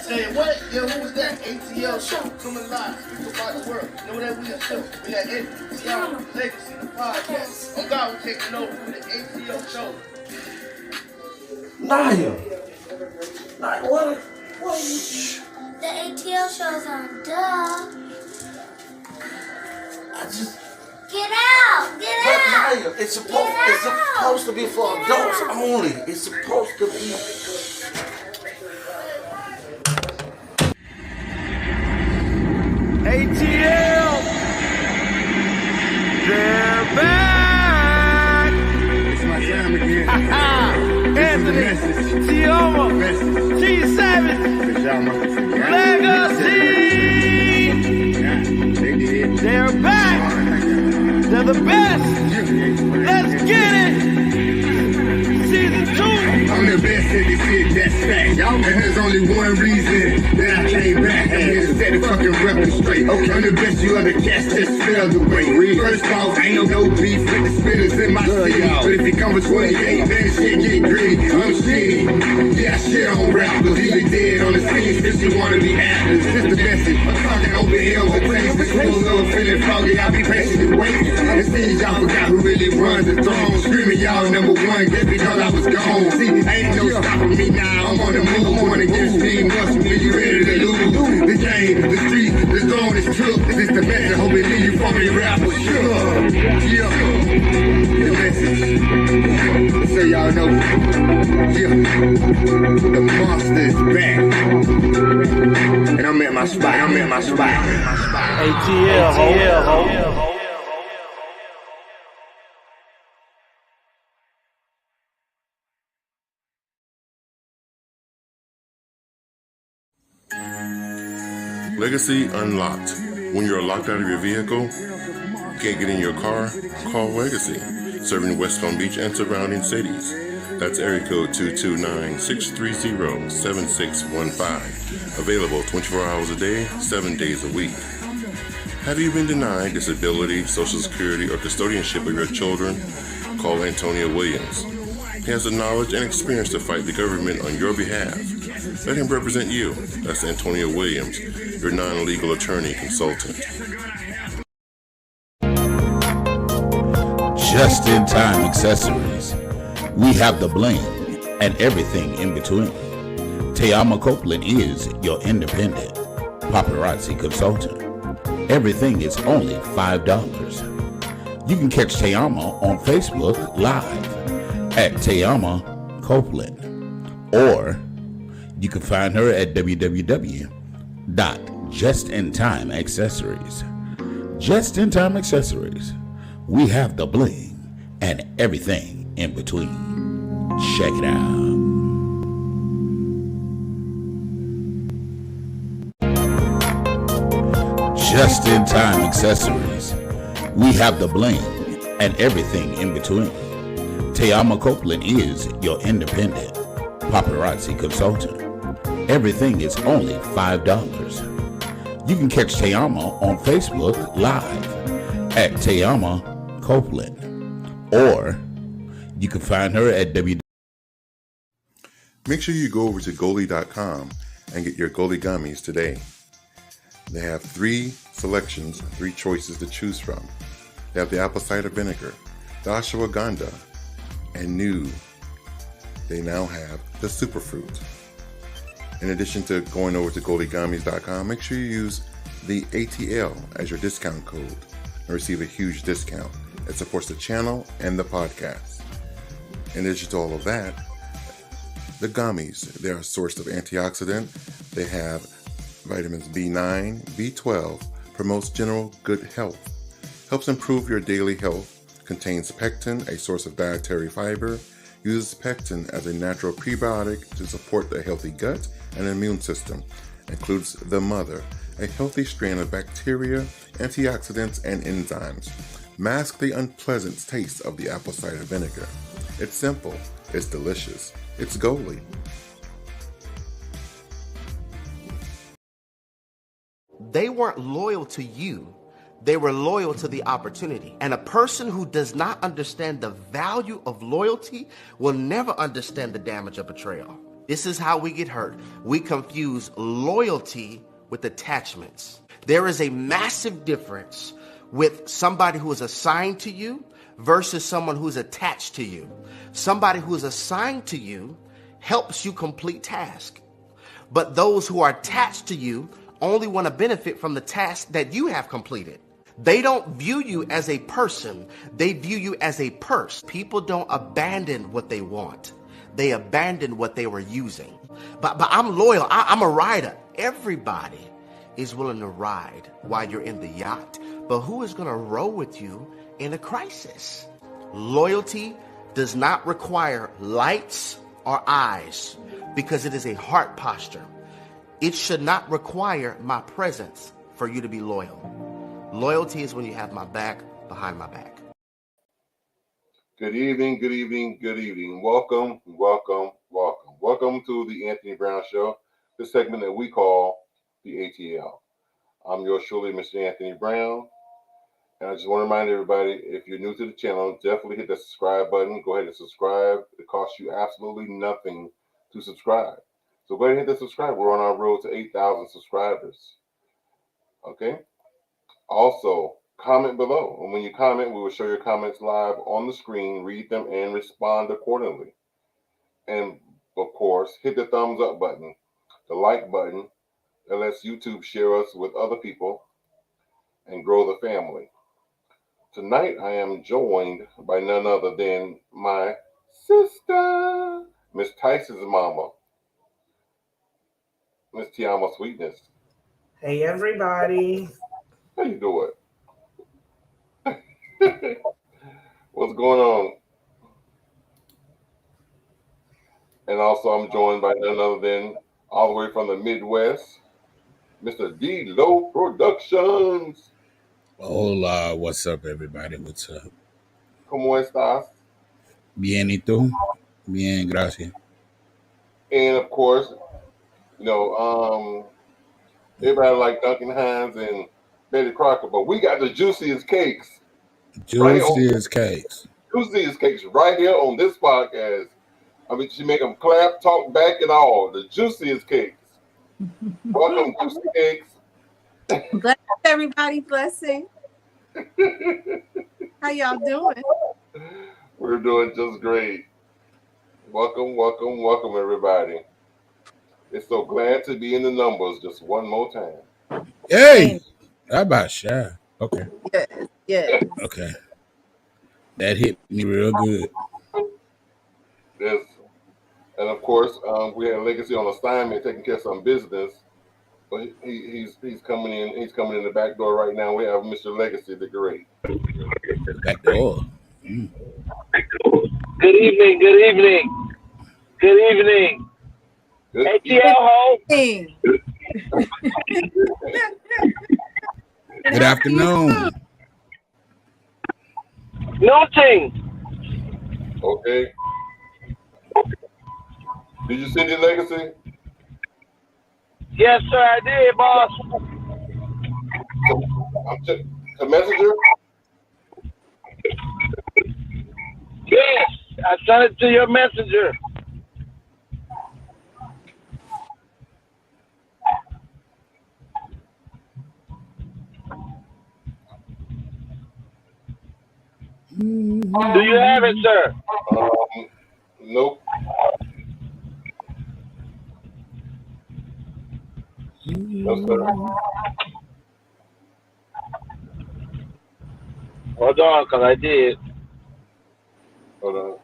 Say what? Yo, who was that? ATL show coming live. Speak about the world. Know that we are show. We got ATL Legacy, the podcast. On God, we're taking over with the ATL show. Naya, what? What are you? The ATL show's on, duh. Get out! Get out! Naya, it's supposed to be for adults only. It's supposed to be. ATL, they're back. It's my time again. Anthony, Tioma, G Savage, Legacy. They're back. They're the best. Let's get it. Season 2. I'm the best at this shit, that's fact. And there's only one reason that I came back. I'm here to set the fucking record straight. Okay. I'm the best you ever catch, just spell the way. First off, ain't no beef with the spitters in my city. But if it comes to 28, then the shit get gritty. I'm shitty. Yeah, I shit on rappers. Either dead on the scene since you wanna be actors. Just the message. I'm talking open hills and things. The schools are feeling foggy. I'll be patiently waiting. It seems y'all forgot who really runs the throne. Screaming y'all number one just because I was gone. See, ain't no stopping me now. I'm on the move. Going against me. Once you ready to lose. The game, the street, the zone is took. This is the message. Hope it leave you from the rapper. Sure. Yeah. The message. So y'all know. Yeah. The monster is back. And I'm at my spot. ATL, ho. Legacy Unlocked. When you're locked out of your vehicle, can't get in your car, call Legacy. Serving West Palm Beach and surrounding cities. That's area code 229-630-7615. Available 24 hours a day, 7 days a week. Have you been denied disability, Social Security, or custodianship of your children? Call Antonio Williams. He has the knowledge and experience to fight the government on your behalf. Let him represent you. That's Antonio Williams, your non-legal attorney consultant. Just in time accessories. We have the bling and everything in between. Tayama Copeland is your independent paparazzi consultant. Everything is only $5. You can catch Tayama on Facebook Live at Tayama Copeland, or you can find her at www.justintimeaccessories. Just in Time Accessories. We have the bling and everything in between. Check it out. Just in Time Accessories. We have the bling and everything in between. Tayama Copeland is your independent paparazzi consultant. Everything is only $5. You can catch Tayama on Facebook Live at Tayama Copeland, or you can find her at Make sure you go over to Goli.com and get your Goli gummies today. They have 3 selections, 3 choices to choose from. They have the apple cider vinegar, the ashwagandha, and new, they now have the superfruit. In addition to going over to GoliGummies.com, make sure you use the ATL as your discount code and receive a huge discount. It supports the channel and the podcast. In addition to all of that, the gummies, they're a source of antioxidant. They have vitamins B9, B12, promotes general good health, helps improve your daily health, contains pectin, a source of dietary fiber, uses pectin as a natural prebiotic to support the healthy gut and immune system, includes the mother, a healthy strain of bacteria, antioxidants, and enzymes. Mask the unpleasant taste of the apple cider vinegar. It's simple, it's delicious, it's Goli. They weren't loyal to you. They were loyal to the opportunity. And a person who does not understand the value of loyalty will never understand the damage of betrayal. This is how we get hurt. We confuse loyalty with attachments. There is a massive difference with somebody who is assigned to you versus someone who's attached to you. Somebody who is assigned to you helps you complete tasks. But those who are attached to you only want to benefit from the task that you have completed. They don't view you as a person. They view you as a purse. People don't abandon what they want. They abandon what they were using. But I'm loyal. I'm a rider. Everybody is willing to ride while you're in the yacht. But who is going to row with you in a crisis? Loyalty does not require lights or eyes because it is a heart posture. It should not require my presence for you to be loyal. Loyalty is when you have my back behind my back. Good evening, good evening, good evening. Welcome, welcome, welcome. Welcome to the Anthony Brown Show, the segment that we call the ATL. I'm yours truly, Mr. Anthony Brown. And I just want to remind everybody, if you're new to the channel, definitely hit the subscribe button. Go ahead and subscribe. It costs you absolutely nothing to subscribe. So go ahead and hit the subscribe. We're on our road to 8,000 subscribers. Okay? Also, comment below. And when you comment, we will show your comments live on the screen, read them, and respond accordingly. And, of course, hit the thumbs up button, the like button. That lets YouTube share us with other people and grow the family. Tonight, I am joined by none other than my sister, Miss Tyson's mama, Miss Tiama Sweetness. Hey, everybody. How you doing? What's going on? And also, I'm joined by none other than all the way from the Midwest, Mr. D-Lo Productions. Hola, what's up, everybody? What's up? ¿Cómo estás? Bien, ¿y tú? Bien, gracias. And of course, you know, everybody like Duncan Hines and Betty Crocker, but we got the juiciest cakes. Juiciest cakes. Juiciest cakes right here on this podcast. I mean, she make them clap, talk back, and all. The juiciest cakes. Welcome, Juicy Cakes. Bless everybody, blessing. How y'all doing? We're doing just great. Welcome, welcome, welcome, everybody. It's so glad to be in the numbers just one more time. Hey, how about shy? Okay. Yes. Okay. That hit me real good. Yes. And of course, we had Legacy on assignment, taking care of some business. But he's coming in. He's coming in the back door right now. We have Mr. Legacy the Great. Back door. Good evening. Good evening. Good evening. ATL home. Good afternoon. Nothing. Okay. Did you send your Legacy? Yes, sir, I did, boss. The messenger? Yes, I sent it to your messenger. Do you have it, sir? Nope. No, sir. Hold on, because I did. Hold on.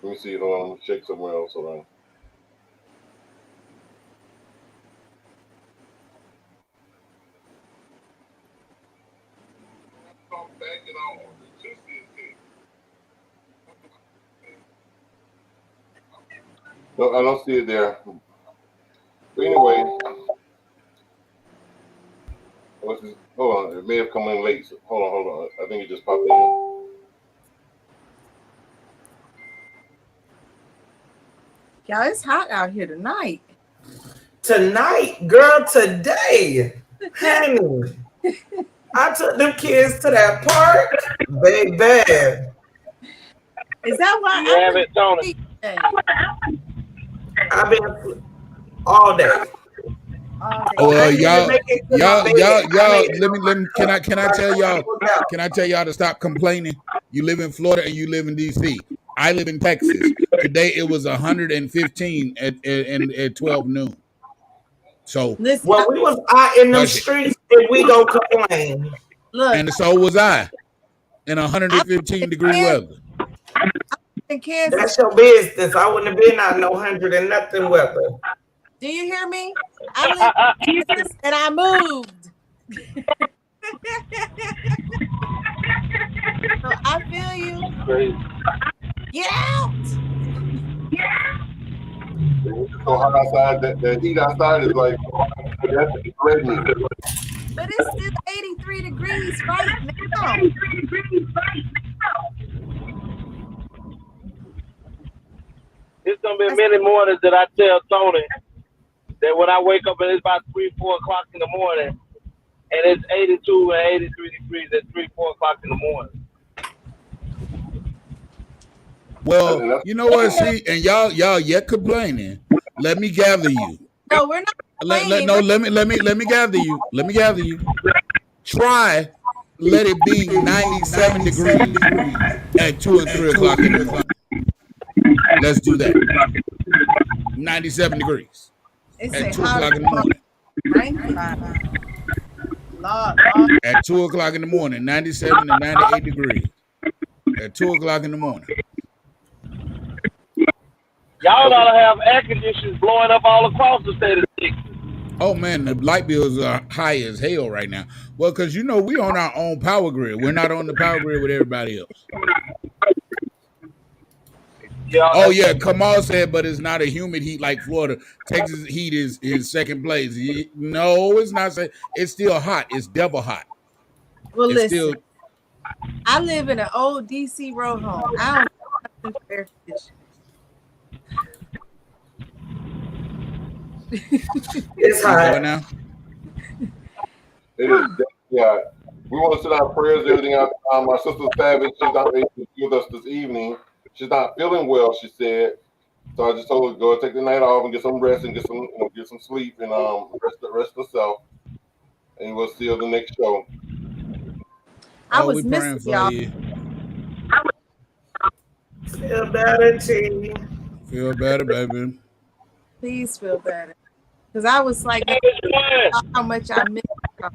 Let me see. Hold on. Let me check somewhere else. Hold on. No, I don't see it there. But anyway, hold on. It may have come in late. So hold on. I think it just popped in. Y'all, it's hot out here tonight. Tonight, girl, today. Honey, I took them kids to that park, baby. Is that why You have it, Tony. day? I've been all day. All day. Well, I didn't even make it to my bed. y'all. Let me. Can I tell y'all? Can I tell y'all to stop complaining? You live in Florida and you live in DC. I live in Texas. Today it was 115 at 12 noon. So Listen, Well, we was out in them Hush it. streets and we don't complain. look, and so was I in 115 degree weather. in Kansas, That's your business. I wouldn't have been out no 100 and nothing weather. do you hear me? I live in Kansas and I moved. So I feel you. Get out. It's so hot outside that the heat outside is like that's threatening. But it's still 83 degrees right now. It's gonna be many mornings that I tell Tony that when I wake up and it's about 3-4 o'clock in the morning, and it's 82 and 83 degrees at 3-4 o'clock in the morning. Well, you know what? See, and y'all yet complaining. Let me gather you. No, we're not complaining. Let me gather you. Let me gather you. Try let it be 97 degrees at 2 and 3 o'clock in the morning. Let's do that. 97 degrees at 2 o'clock in the morning. At 2 o'clock in the morning, 97 and 98 degrees. At 2 o'clock in the morning. Y'all ought to have air conditioners blowing up all across the state of Texas. Oh man, the light bills are high as hell right now. Well, because you know we on our own power grid. We're not on the power grid with everybody else. Oh yeah, Kamal said, but it's not a humid heat like Florida. Texas heat is second place. No, it's not. It's still hot. It's double hot. Well, It's listen, I live in an old DC row home. I don't have nothing for air conditioning. It's hot. Now? It is, yeah. We want to send our prayers, everything out. My sister Savage, she's not able to be with us this evening. She's not feeling well, she said. So I just told her to go take the night off and get some rest and get some sleep and rest herself. And we'll see her the next show. I was missing y'all. Feel better, T. Feel better, baby. Please feel better. Because I was like, how much I missed y'all.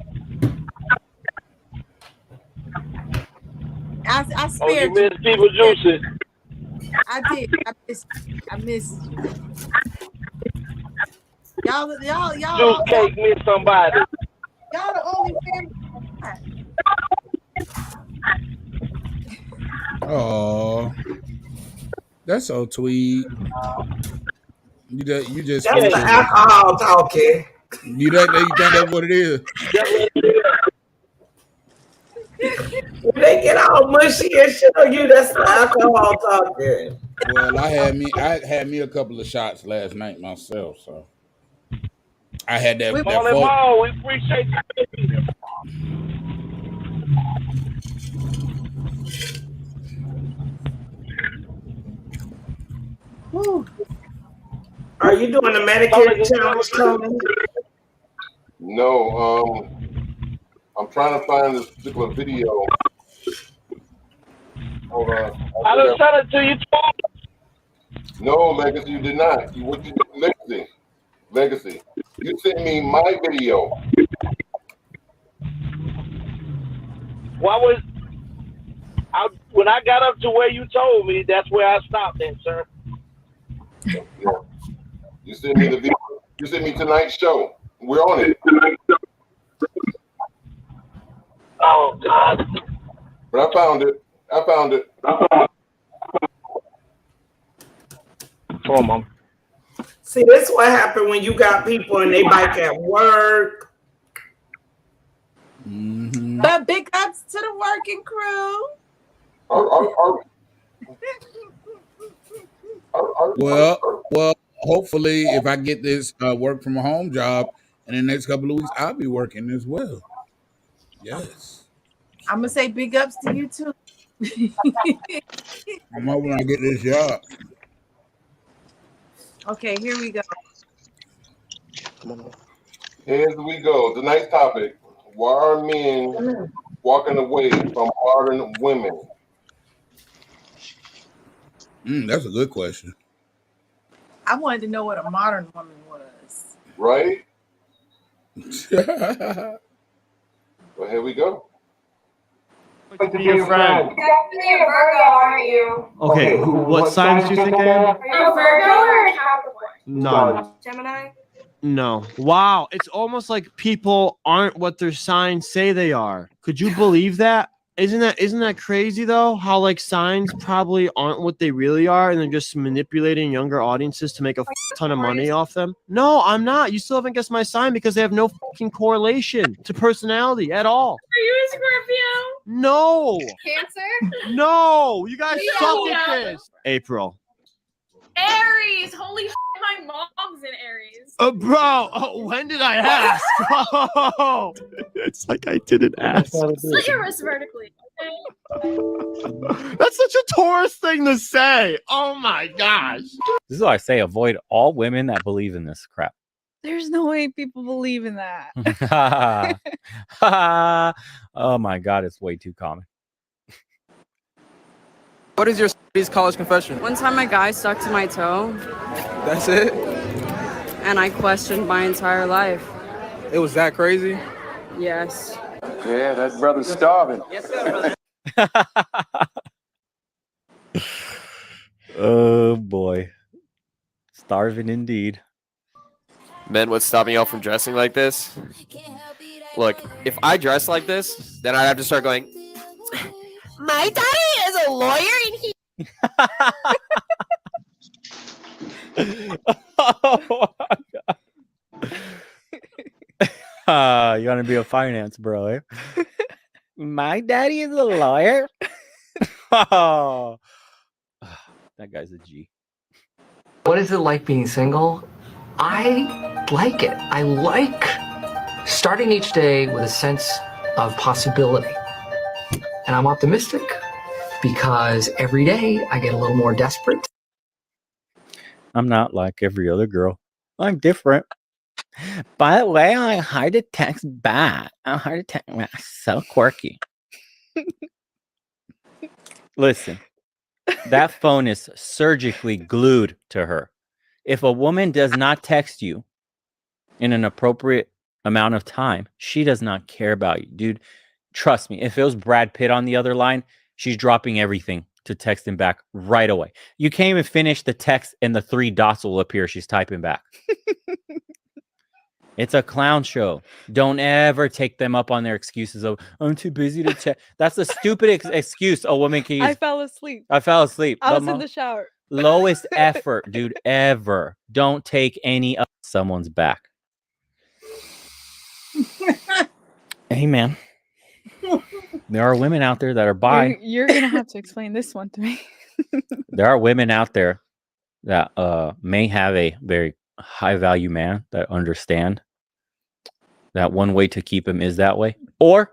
I spared you. Miss people juices. I did. I missed you. Y'all. Juice cake miss somebody. Y'all the only family. Oh, that's so sweet. You just that's the alcohol talking. You think that's what it is? When they get all mushy and show you that's the alcohol talking. Well, I had me a couple of shots last night myself, so I had that. We appreciate you. Woo. Are you doing the manicure challenge, Tony? No, I'm trying to find this particular video. Hold on. I done sent it to you. No, Legacy, you did not. What you did, Legacy. You sent me my video. When I got up to where you told me, that's where I stopped then, sir. Yeah. You sent me the video. You sent me tonight's show. We're on it. Oh God! But I found it. Come on, Mom. See, this is what happened when you got people and they bike at work. Mm-hmm. But big ups to the working crew. Well, hopefully, if I get this work from a home job in the next couple of weeks, I'll be working as well. Yes. I'm gonna say big ups to you too. I'm hoping I get this job. Okay, here we go. Here we go. Tonight's topic: why are men walking away from modern women? That's a good question. I wanted to know what a modern woman was. Right? Well, here we go. To be a friend. Definitely a Virgo, aren't you? Okay, what signs do you think I am? A Virgo or a Capricorn? None. Gemini? No. Wow, it's almost like people aren't what their signs say they are. Could you believe that? Isn't that crazy though? How like signs probably aren't what they really are, and they're just manipulating younger audiences to make a ton of money off them. No, I'm not. You still haven't guessed my sign because they have no fucking correlation to personality at all. Are you a Scorpio? No. Cancer? No. You guys Leo. suck at this. April. Aries! Holy shit, my mom's in Aries. Bro, when did I ask? Oh, it's like I didn't ask. Slit your wrist vertically. Okay? That's such a Taurus thing to say. Oh my gosh. This is why I say avoid all women that believe in this crap. There's no way people believe in that. Oh my God, it's way too common. What is your college confession? One time a guy stuck to my toe. That's it? And I questioned my entire life. It was that crazy? Yes. Yeah, that brother's starving. Oh boy. Starving indeed. Men, what's stopping y'all from dressing like this? Look, if I dress like this, then I'd have to start going, my daddy is a lawyer and he... Oh my God. You want to be a finance bro, eh? My daddy is a lawyer. Oh, that guy's a G. What is it like being single? I like it. I like starting each day with a sense of possibility. And I'm optimistic because every day I get a little more desperate. I'm not like every other girl. I'm different. By the way, I'm hard to text back. I'm hard to text back. So quirky. Listen, that phone is surgically glued to her. If a woman does not text you in an appropriate amount of time, she does not care about you, dude. Trust me, if it was Brad Pitt on the other line, she's dropping everything to text him back right away. You can't even finish the text and the 3 dots will appear. She's typing back. It's a clown show. Don't ever take them up on their excuses of, I'm too busy to check. That's the stupid excuse a woman can use. I fell asleep. I fell asleep. I was in the shower. Lowest effort, dude, ever. Don't take any of someone's back. Hey, man. There are women out there that are bi. You're gonna have to explain this one to me. There are women out there that may have a very high value man that understand that one way to keep him is that way. Or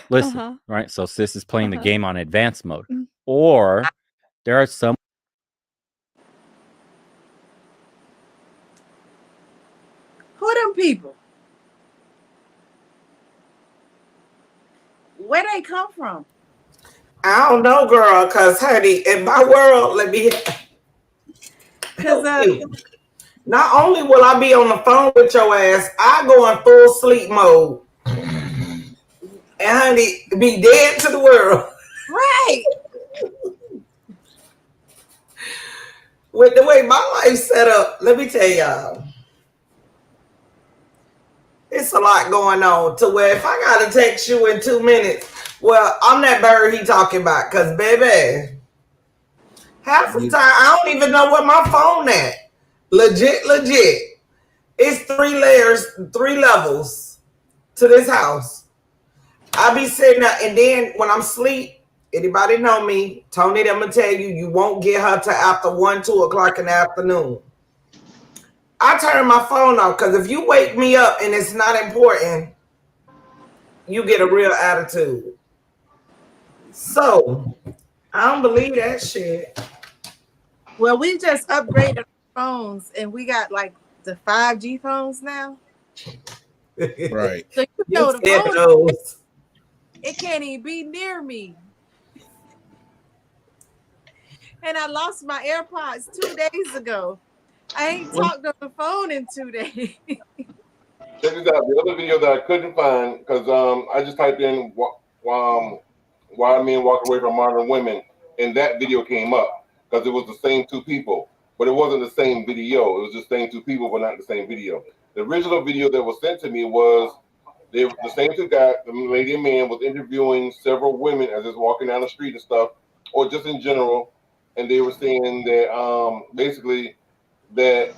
listen, right? So sis is playing the game on advanced mode. Or there are some. Who them people? Where they come from? I don't know, girl, because, honey, in my world, let me... Because not only will I be on the phone with your ass, I go in full sleep mode. And, honey, be dead to the world. Right. With the way my life's set up, let me tell y'all. It's a lot going on to where if I got to text you in 2 minutes, well, I'm that bird he talking about. Because, baby, half the time, I don't even know where my phone at. Legit. It's 3 layers, 3 levels to this house. I be sitting there, and then when I'm asleep, anybody know me, Tony, them gonna tell you, you won't get her till after 1, 2 o'clock in the afternoon. I turn my phone off because if you wake me up and it's not important, you get a real attitude. So, I don't believe that shit. Well, we just upgraded our phones and we got like the 5G phones now. Right. So you know the phone, it can't even be near me. And I lost my AirPods 2 days ago. I ain't talked on the phone in 2 days. Check this out. The other video that I couldn't find because I just typed in why men walk away from modern women, and that video came up because it was the same two people, but it wasn't the same video. It was just the same two people, but not the same video. The original video that was sent to me was the same two guys, the lady and man, was interviewing several women as it's walking down the street and stuff, or just in general, and they were saying that basically that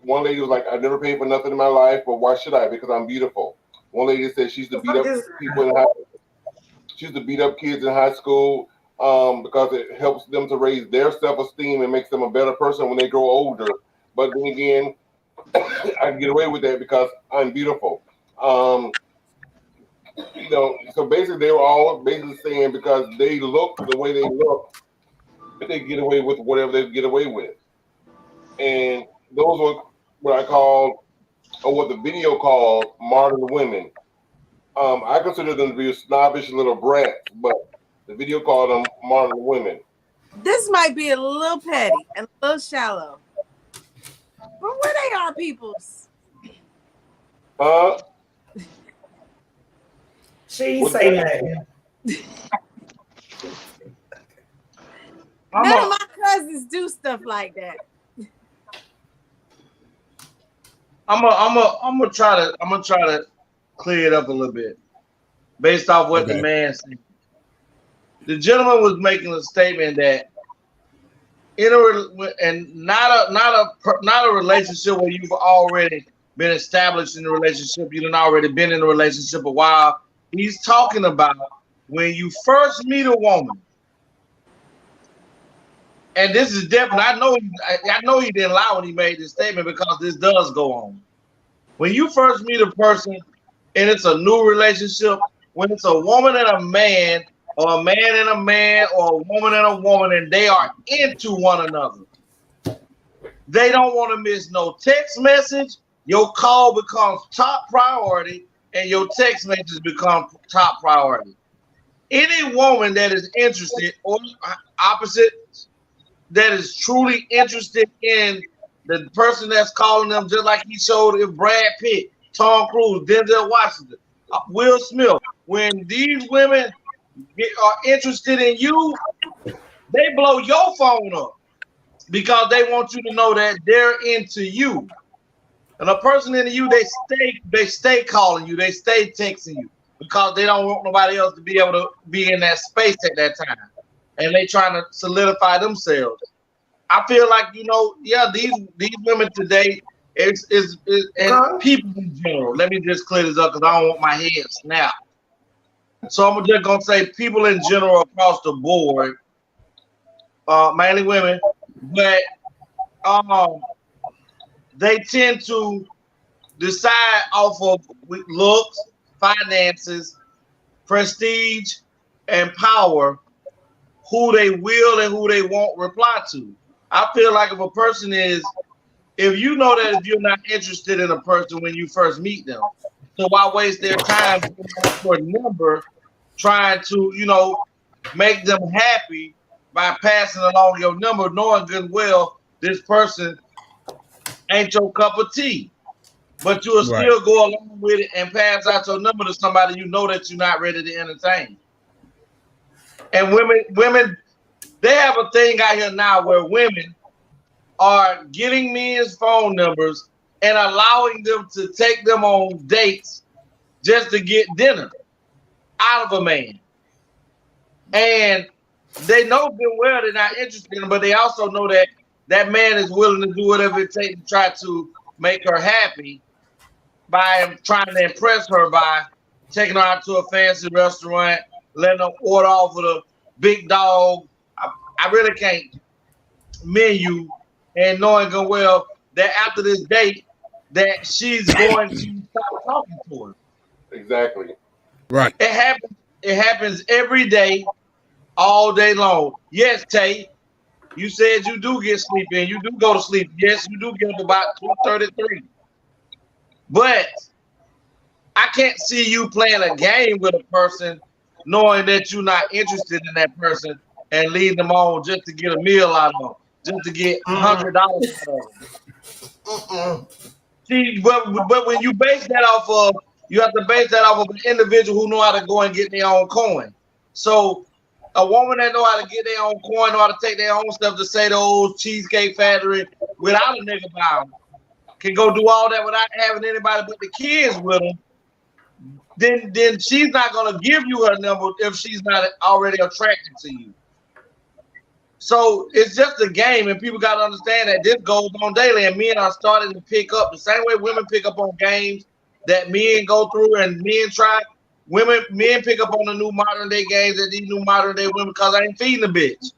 one lady was like, I never paid for nothing in my life, but why should I? Because I'm beautiful. One lady said she's to beat up people in high school. She's to beat up kids in high school because it helps them to raise their self-esteem and makes them a better person when they grow older. But then again, I can get away with that because I'm beautiful. So basically they were all basically saying because they look the way they look, they get away with whatever they get away with. And those were what I call, or what the video called, modern women. I consider them to be snobbish little brats, but the video called them modern women. This might be a little petty and a little shallow. But where they are, peoples? She ain't say nothing. None of my cousins do stuff like that. I'm gonna try to clear it up a little bit based off what the man said. The gentleman was making a statement that not a relationship where you've already been established in a relationship, you've already been in a relationship a while. He's talking about when you first meet a woman. And this is definitely, I know he didn't lie when he made this statement because this does go on. When you first meet a person and it's a new relationship, when it's a woman and a man, or a man and a man, or a woman and a woman, and they are into one another, they don't want to miss no text message. Your call becomes top priority, and your text message becomes top priority. Any woman that is interested, or opposite, that is truly interested in the person that's calling them, just like he showed if Brad Pitt, Tom Cruise, Denzel Washington, Will Smith. When these women are interested in you, they blow your phone up because they want you to know that they're into you. And a person into you, they stay calling you, they stay texting you because they don't want nobody else to be able to be in that space at that time. And they trying to solidify themselves. I feel like, these women today and people in general. Let me just clear this up because I don't want my head snapped. So I'm just gonna say people in general across the board, mainly women, but they tend to decide off of looks, finances, prestige, and power who they will and who they won't reply to. I feel like if you know that if you're not interested in a person when you first meet them, so why waste their time for a number trying to, make them happy by passing along your number, knowing good and well this person ain't your cup of tea. But you'll still go along with it and pass out your number to somebody you know that you're not ready to entertain. And women, they have a thing out here now where women are getting men's phone numbers and allowing them to take them on dates just to get dinner out of a man. And they know good well they're not interested in him, but they also know that that man is willing to do whatever it takes to try to make her happy by trying to impress her by taking her out to a fancy restaurant, letting her order off of the big dog. I really can't menu, and knowing good well that after this date that she's going to stop talking to her. Exactly. Right. It happens every day, all day long. Yes, Tay. You said you do get sleep in. You do go to sleep. Yes, you do get up about 2:33. But I can't see you playing a game with a person knowing that you're not interested in that person and leading them on just to get a meal out of them, just to get $100 out of them. See, but when you base that off of, you have to base that off of an individual who know how to go and get their own coin. So a woman that know how to get their own coin, know how to take their own stuff to say the old Cheesecake Factory without a nigga bound, can go do all that without having anybody but the kids with them. Then she's not gonna give you her number if she's not already attracted to you. So it's just a game, and people gotta understand that this goes on daily. And men are starting to pick up the same way women pick up on games that men go through, and men try. Men pick up on the new modern day games that these new modern day women because I ain't feeding the bitch.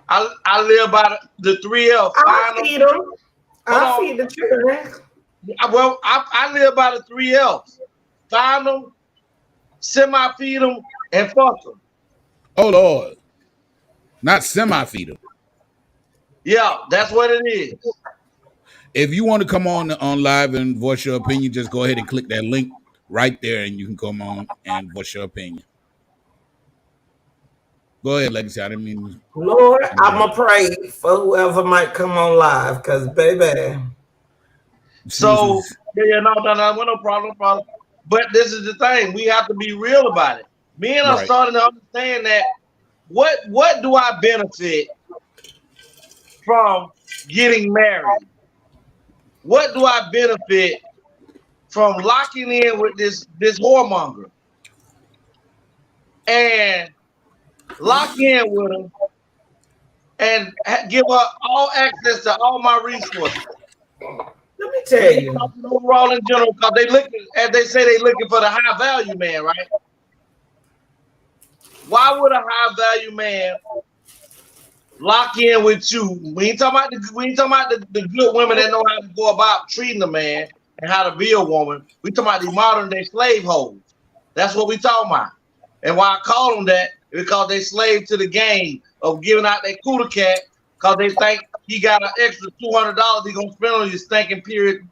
I live by the 3L. I feed them. I feed the children. Well, I live by the 3Ls. Find them, semi-feed them, and fuck them. Oh, Lord. Not semi-feed them. Yeah, that's what it is. If you want to come on live and voice your opinion, just go ahead and click that link right there, and you can come on and voice your opinion. Go ahead, Legacy. I didn't mean. Lord, I'ma pray for whoever might come on live, cause baby. So no problem. But this is the thing: we have to be real about it. Men are starting to understand that. What do I benefit from getting married? What do I benefit from locking in with this whoremonger and lock in with him and give her all access to all my resources? Let me tell you, overall in general, because they looking, as they say, they looking for the high value man, right? Why would a high value man lock in with you? We ain't talking about the good women that know how to go about treating a man and how to be a woman. We talking about the modern day slave hoes. That's what we talking about. And why I call them that is because they slave to the game of giving out that cooler cat because they think he got an extra $200 he gonna spend on his stinking period.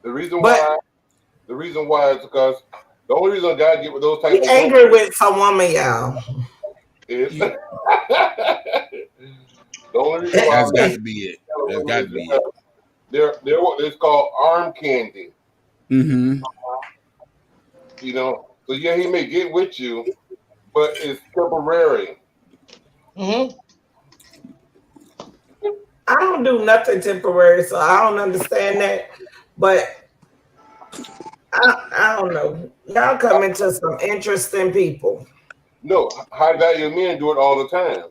The reason why is because the only reason God get with those types of angry with some woman, y'all. Is the only reason why that's got to be it. That's got to be it. They're what it's called arm candy. Mm-hmm. You know, so yeah, he may get with you, but it's temporary. Mm-hmm. I don't do nothing temporary, so I don't understand that. But I don't know. Y'all come into some interesting people. No, high value men do it all the time.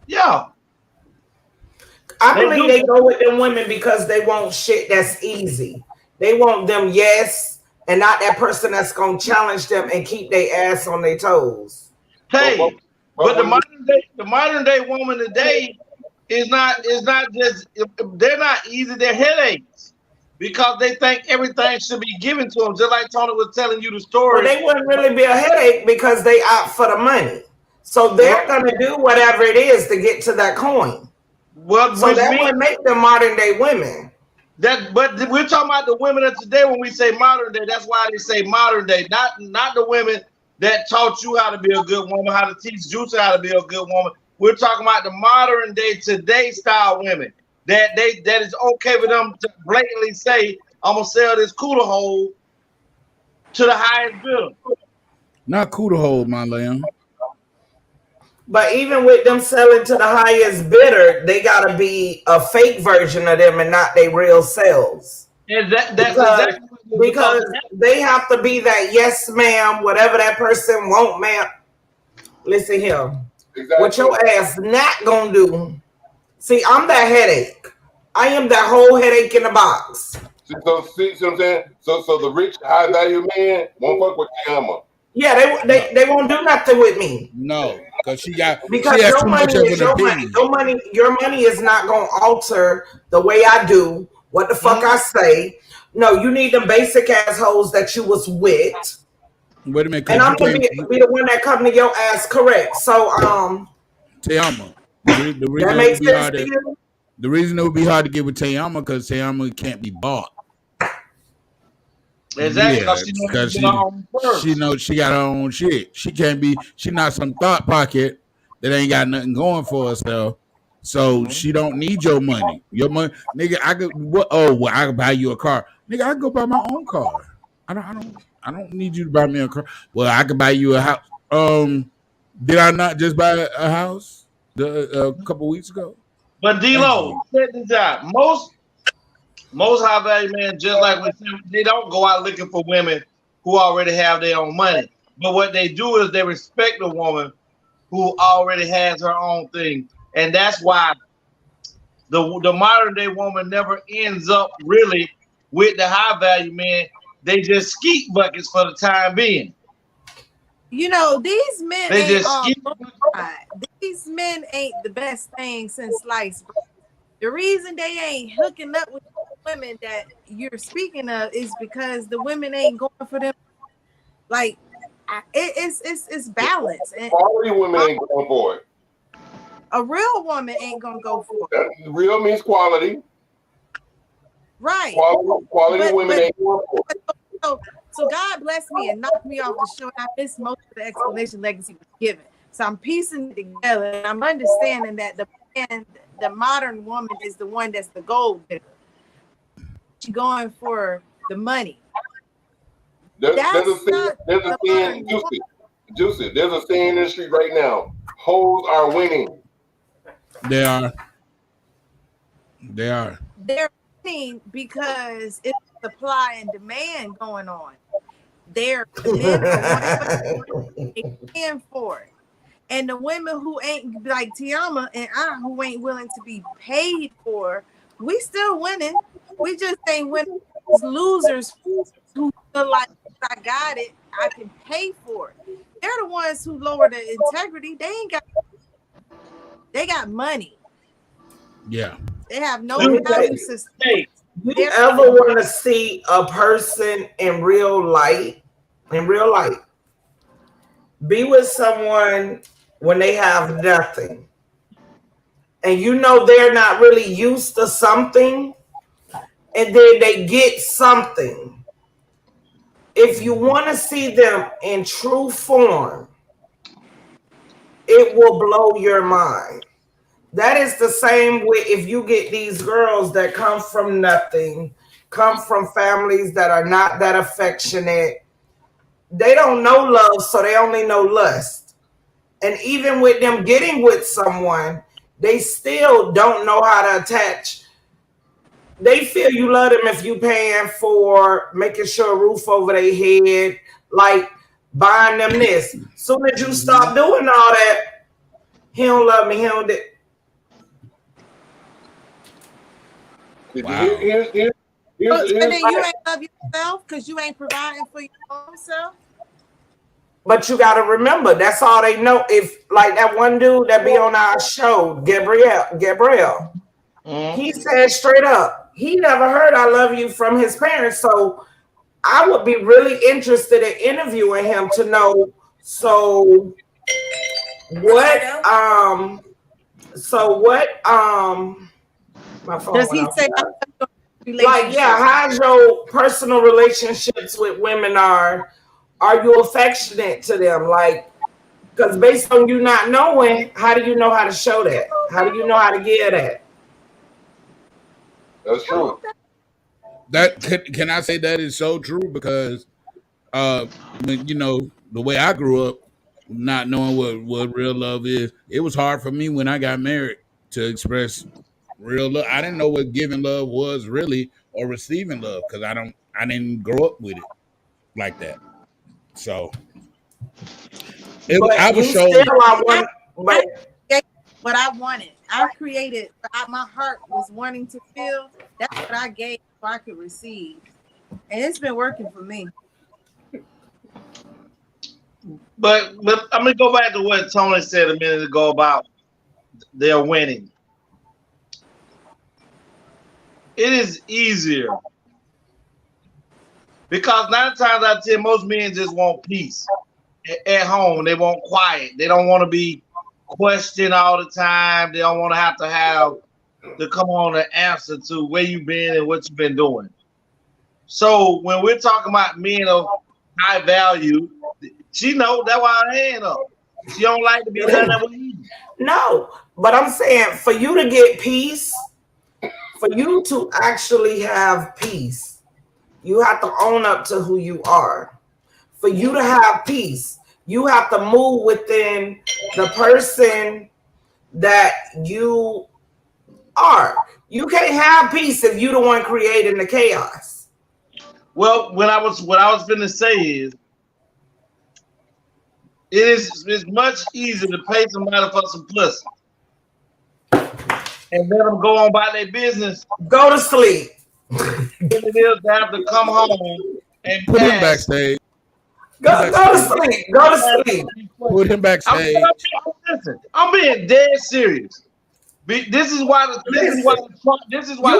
Yeah. I believe they go with them women because they want shit that's easy. They want them yes, and not that person that's gonna challenge them and keep their ass on their toes. Hey, but the modern day woman today is not just, they're not easy, they're headaches. Because they think everything should be given to them, just like Tony was telling you the story. Well, they wouldn't really be a headache because they opt for the money. So they're going to do whatever it is to get to that coin. Well, so that would make them modern day women. But we're talking about the women of today when we say modern day. That's why they say modern day, not the women that taught you how to be a good woman, how to teach Juicy how to be a good woman. We're talking about the modern day, today style women. That is okay for them to blatantly say, I'm gonna sell this cooler hole to the highest bidder. Not cooler hole, my lamb. But even with them selling to the highest bidder, they gotta be a fake version of them and not their real selves. Because they have to be that yes, ma'am, whatever that person want, ma'am. Listen here. Exactly. What your ass not gonna do. See, I'm that headache. I am that whole headache in the box. See what I'm saying? So the rich, high value man won't fuck with Tiama. Yeah, they won't do nothing with me. No, because your money is your money. Your money is not gonna alter the way I do what the fuck I say. No, you need them basic assholes that you was with. Wait a minute. And I'm gonna be the one that come to your ass correct. So Tayama. The reason that makes sense to you? The reason it would be hard to get with Tayama because Tayama can't be bought. Exactly, Yeah, because she knows she got her own shit. She can't be. She not some thought pocket that ain't got nothing going for herself. So she don't need your money. Your money, nigga. I could what? Oh, well, I could buy you a car, nigga. I can go buy my own car. I don't need you to buy me a car. Well, I could buy you a house. Did I not just buy a house a couple weeks ago? But D-Lo, check this out. Most high value men, just like we said, they don't go out looking for women who already have their own money. But what they do is they respect a woman who already has her own thing. And that's why the modern day woman never ends up really with the high value men. They just skeet buckets for the time being. You know, these men They ain't just all skeet- glorified. These men ain't the best thing since sliced bread. The reason they ain't hooking up with women that you're speaking of is because the women ain't going for them. Like it's balance. And Quality women ain't going for it. a real woman ain't gonna go for it. That real means quality. Right. Quality women ain't going for it. So God bless me and knocked me off the show. I missed most of the explanation Legacy was given. So I'm piecing it together and I'm understanding that the modern woman is the one that's the gold digger. She's going for the money. There's a saying, Juicy. There's a saying in the street right now. Hoes are winning. They are. They're winning because it's supply and demand going on. They're paying for it. And the women who ain't like Tayama and I, who ain't willing to be paid for, we still winning. We just ain't winning as losers who feel like I got it, I can pay for it. They're the ones who lower the integrity. They got money. Yeah. They have no Let me tell value you, system. You ever want to see a person in real light? In real life, be with someone when they have nothing, and you know they're not really used to something, and then they get something. If you want to see them in true form, it will blow your mind. That is the same way if you get these girls that come from nothing, come from families that are not that affectionate. They don't know love, so they only know lust. And even with them getting with someone, they still don't know how to attach. They feel you love them if you paying for making sure a roof over their head, like buying them this. Soon as you stop doing all that, he don't love me, he don't do. So then you ain't love yourself because you ain't providing for your own self. But you got to remember, that's all they know. If like that one dude that be on our show, Gabriel, he said straight up, he never heard "I love you" from his parents. So I would be really interested in interviewing him to know. So what? My phone Does he went say? off. Like, yeah, how's your personal relationships with women are you affectionate to them? Like, because based on you not knowing, how do you know how to show that? How do you know how to give that? That's true. That can I say that is so true because you know, the way I grew up, not knowing what real love is, it was hard for me when I got married to express real love. I didn't know what giving love was really or receiving love because I didn't grow up with it like that. So I was showing what I wanted. I created what my heart was wanting to feel. That's what I gave so I could receive. And it's been working for me. But I'm gonna go back to what Tony said a minute ago about they're winning. It is easier Because 9 times out of 10, most men just want peace at home. They want quiet. They don't want to be questioned all the time. They don't want to have to come on and answer to where you've been and what you've been doing. So when we're talking about men of high value, she know that's why her hand up. She don't like to be done that way. No, but I'm saying for you to get peace, for you to actually have peace, you have to own up to who you are. For you to have peace, you have to move within the person that you are. You can't have peace if you're the one creating the chaos. Well, what I was going to say is, it's much easier to pay somebody for some pussy and let them go on by their business. Go to sleep. Than it is to have to come home and put him backstage. Go to sleep. Go to sleep. Put him backstage. I'm being dead serious. This is why you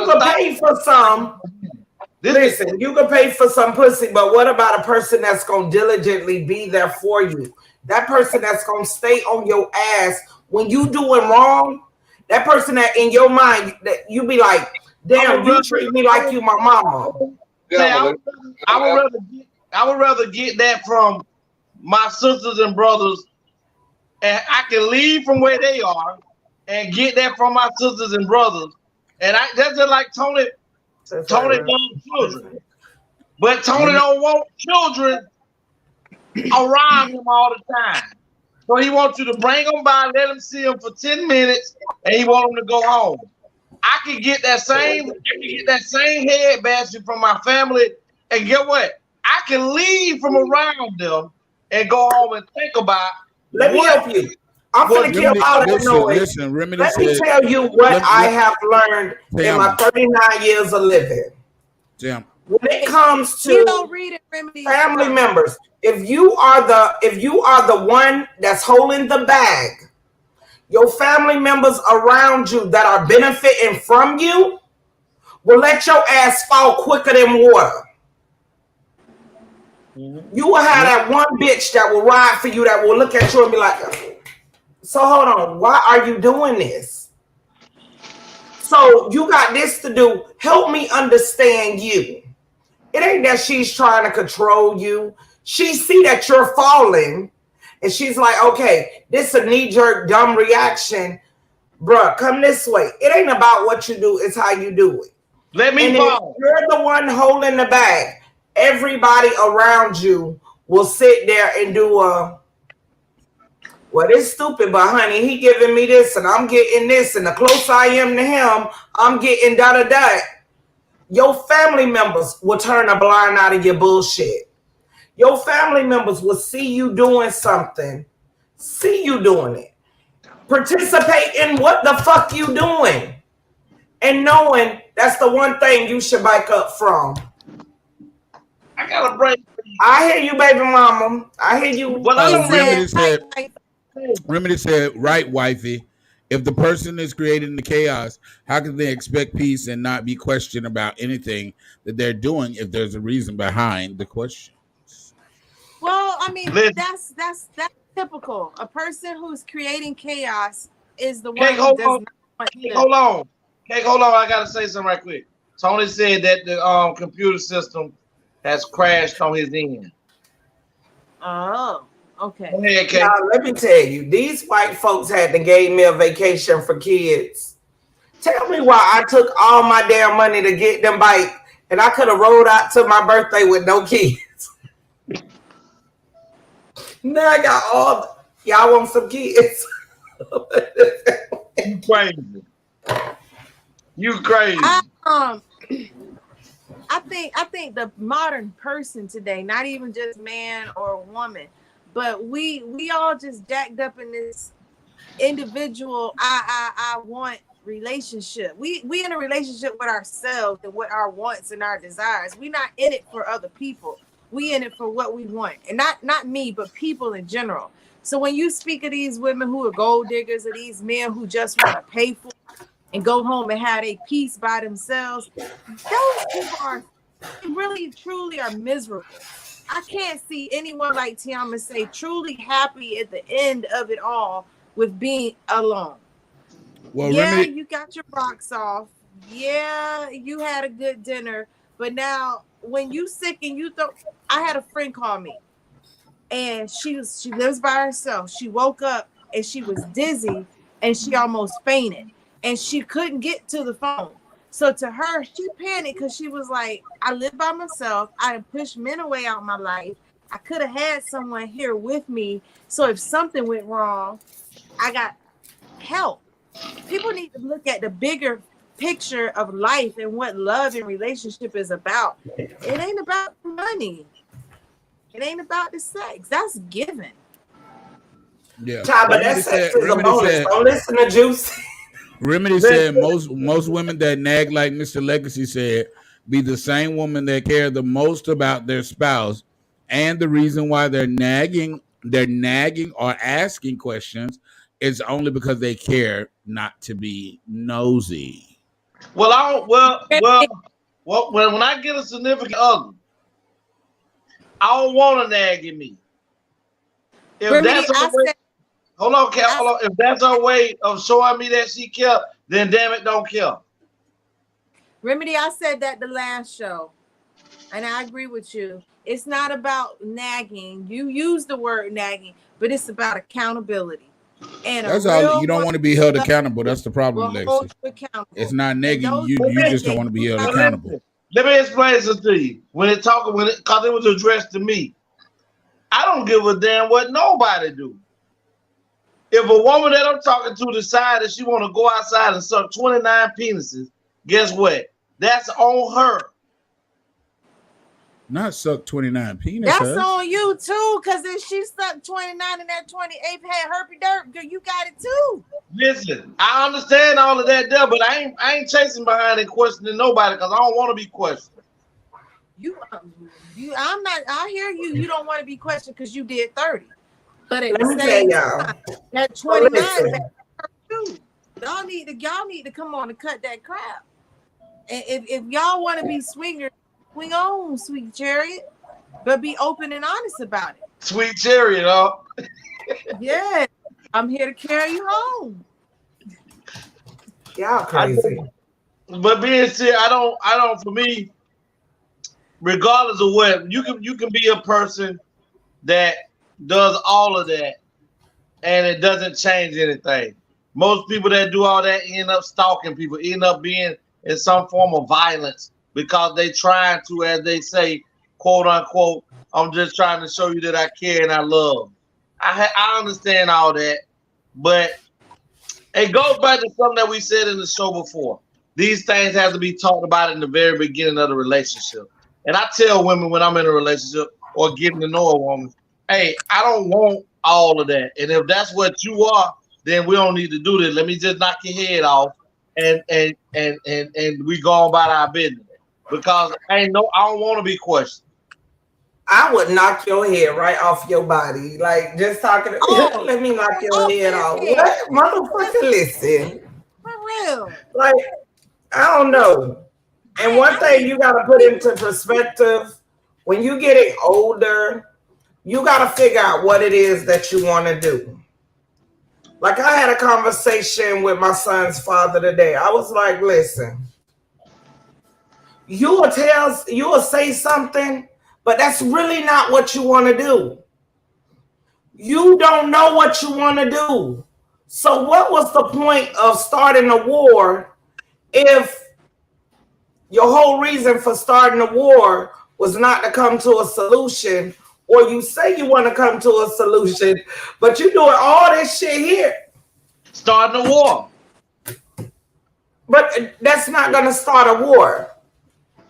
can pay for some. Listen, you can pay for some pussy, but what about a person that's gonna diligently be there for you? That person that's gonna stay on your ass when you doing wrong. That person that in your mind that you be like, damn, you treat me like you my mama. I would rather get that from my sisters and brothers, and I can leave from where they are and get that from my sisters and brothers. And that's just like Tony. Tony loves children, but Tony don't want children around him all the time. So he wants you to bring them by, let him see them for 10 minutes, and he wants them to go home. I can get that same head bashing from my family, and get what? I can leave from around them and go home and think about. Let me help you. I'm going to kill all that noise. Let me tell you what I have learned in my 39 years of living. Damn. When it comes to family members, if you are the one that's holding the bag, your family members around you that are benefiting from you will let your ass fall quicker than water. You will have that one bitch that will ride for you, that will look at you and be like, so hold on, why are you doing this? So you got this to do. Help me understand you. It ain't that she's trying to control you. She see that you're falling, and she's like, okay, this is a knee-jerk, dumb reaction. Bruh, come this way. It ain't about what you do, it's how you do it. Let me fall. If you're the one holding the bag, everybody around you will sit there and do well, it's stupid, but honey, he giving me this and I'm getting this, and the closer I am to him, I'm getting da-da-da. Your family members will turn a blind eye to your bullshit. Your family members will see you doing something, see you doing it, participate in what the fuck you doing, and knowing that's the one thing you should back up from. I got a break. I hear you, baby mama. I hear you. Well, I don't Remedy said, right, wifey. If the person is creating the chaos, how can they expect peace and not be questioned about anything that they're doing if there's a reason behind the question? Well, I mean, that's typical. A person who's creating chaos is the one who does not want to. Hold on. I gotta say something right quick. Tony said that the computer system has crashed on his end. Oh. Okay. Now, let me tell you, these white folks had to gave me a vacation for kids. Tell me why I took all my damn money to get them bike, and I could have rolled out to my birthday with no kids. Now I got all. Y'all want some kids? You crazy. You crazy. I think the modern person today, not even just man or woman, but we all just jacked up in this individual I want relationship. We in a relationship with ourselves and with our wants and our desires. We're not in it for other people. We in it for what we want. And not me, but people in general. So when you speak of these women who are gold diggers, or these men who just want to pay for and go home and have a peace by themselves, those people are really truly are miserable. I can't see anyone like Tiama say truly happy at the end of it all with being alone. Well, yeah, Remedy, you got your rocks off. Yeah, you had a good dinner. But now when you sick and you throw, I had a friend call me and she lives by herself. She woke up and she was dizzy and she almost fainted and she couldn't get to the phone. So to her, she panicked because she was like, I live by myself. I done pushed men away out my life. I could have had someone here with me. So if something went wrong, I got help. People need to look at the bigger picture of life and what love and relationship is about. It ain't about money. It ain't about the sex. That's given. yeah. But that sex is a bonus. Don't listen to Juice. Remedy said most women that nag, like Mr. Legacy said, be the same woman that care the most about their spouse, and the reason why they're nagging or asking questions is only because they care, not to be nosy. Well, when I get a significant other, I don't want to nag at me. If Remedy, that's her way, hold on. If that's her way of showing me that she care, then damn it, don't care. Remedy, I said that the last show, and I agree with you. It's not about nagging. You use the word nagging, but it's about accountability. And that's all. You don't want to be held accountable. That's the problem, Lexi. It's not nagging. You just don't want to be held accountable. Let me explain this to you. Because it was addressed to me. I don't give a damn what nobody do. If a woman that I'm talking to decides that she want to go outside and suck 29 penises, guess what? That's on her. Not suck 29 penises. That's on you too, because if she sucked 29 and that 28th had herpy dirt, girl, you got it too. Listen, I understand all of that there, but I ain't chasing behind and questioning nobody because I don't want to be questioned. I hear you. You don't want to be questioned because you did 30. But at Let me the same tell y'all. time, that 29, Listen. too. Y'all need to come on and cut that crap. And if y'all want to be swingers, swing on, sweet chariot, but be open and honest about it. Sweet chariot, huh? Yeah, I'm here to carry you home. Y'all crazy. But being said, I don't. For me, regardless of what, you can be a person that does all of that, and it doesn't change anything. Most people that do all that end up stalking people, end up being in some form of violence because they trying to, as they say, quote unquote, I'm just trying to show you that I care and I love. I understand all that, but it goes back to something that we said in the show before. These things have to be talked about in the very beginning of the relationship. And I tell women when I'm in a relationship or getting to know a woman, hey, I don't want all of that. And if that's what you are, then we don't need to do this. Let me just knock your head off and we go on about our business. Because I don't want to be questioned. I would knock your head right off your body. Like, just talking to let me knock your head off. What? Motherfucker, listen. For real. Like, I don't know. And one thing you got to put into perspective, when you getting older, you got to figure out what it is that you want to do. Like, I had a conversation with my son's father today. I was like, listen, you will say something, but that's really not what you want to do. You don't know what you want to do. So what was the point of starting a war if your whole reason for starting a war was not to come to a solution, or you say you want to come to a solution, but you're doing all this shit here? Starting a war. But that's not going to start a war.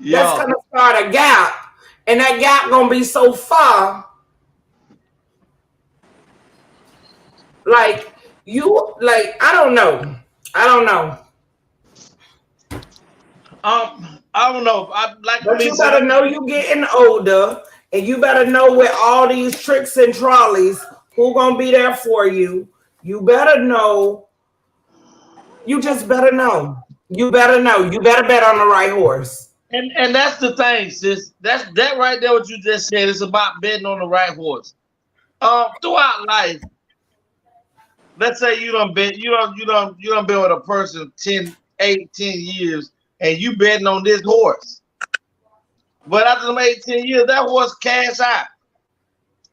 Yeah. That's going to start a gap. And that gap going to be so far. Like, I don't know. I don't know. But you better know you getting older, and you better know with all these tricks and trolleys who gonna be there for you. You better know. You just better know. You better know. You better bet on the right horse. And that's the thing, sis. That right there, what you just said, it's about betting on the right horse. Throughout life, let's say you done been with a person 10 years, and you betting on this horse. But after them 18 years, that horse cash out.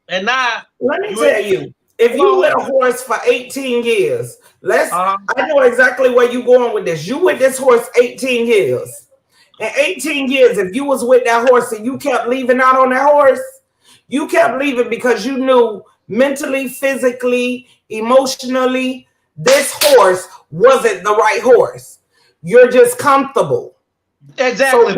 And now, let me tell you, if you with a horse for 18 years, I know exactly where you going with this. You with this horse 18 years. In 18 years, if you was with that horse and you kept leaving out on that horse, you kept leaving because you knew mentally, physically, emotionally, this horse wasn't the right horse. You're just comfortable. Exactly.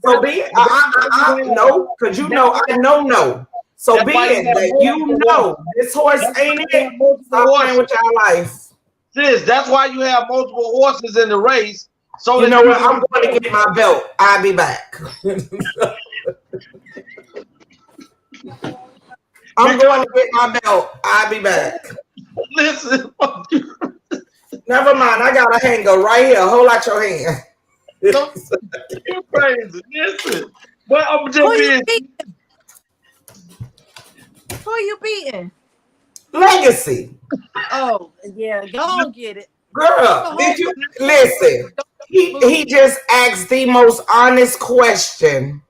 No, because you know I know. So being that you know this horse ain't it, stop playing with your life. Sis, that's why you have multiple horses in the race. So you know what? I'm going to get my belt. I'll be back. I'm going to get my belt. I'll be back. Listen. Never mind. I got a hanger right here. Hold out your hand. You're crazy. Listen. But I'm just being. Who are you beating? Legacy. Oh, yeah. Go get it. Girl, did you listen? He just asked the most honest question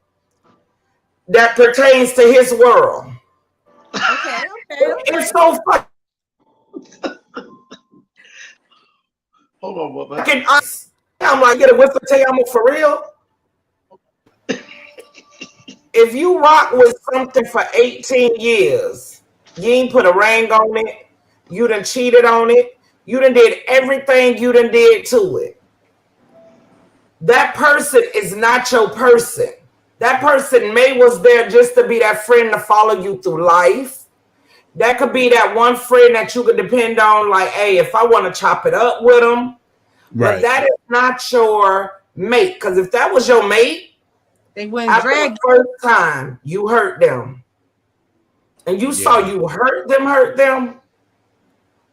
that pertains to his world. Okay. It's so funny. Hold on, what? I'm like, get a whiff of Te-Amo for real. If you rock with something for 18 years, you ain't put a ring on it, you done cheated on it, you done did everything you done did to it. That person is not your person. That person was there just to be that friend to follow you through life. That could be that one friend that you could depend on, like, hey, if I want to chop it up with them. Right. But that is not your mate. Because if that was your mate, they wouldn't after drag the first time you hurt them, and you saw you hurt them,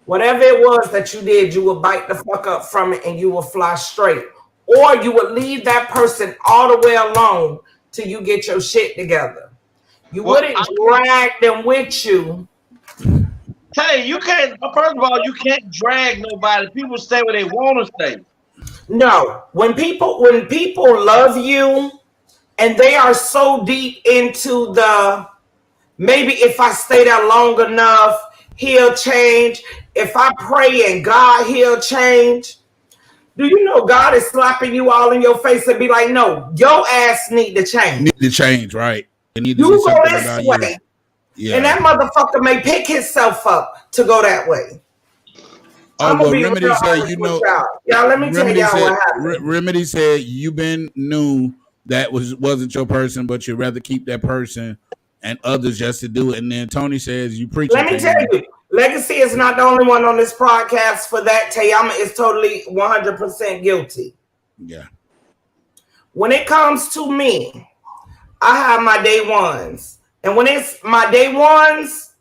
whatever it was that you did, you would bite the fuck up from it and you would fly straight. Or you would leave that person all the way alone till you get your shit together. You wouldn't drag them with you. Hey, you can't, first of all, you can't drag nobody. People stay where they want to stay. No, when people love you and they are so deep into the, maybe if I stay there long enough, he'll change. If I pray and God, he'll change. Do you know God is slapping you all in your face and be like, no, your ass need to change. Need to change, right? You go this way. Yeah. And that motherfucker may pick himself up to go that way. Oh, well, Remedy said, you know, y'all, let me tell y'all what happened. Remedy said knew that wasn't your person, but you'd rather keep that person and others just to do it. And then Tony says you preach. Let me tell you, Legacy is not the only one on this podcast for that. Te-Amo is totally 100% guilty. Yeah. When it comes to me, I have my day ones. And when it's my day ones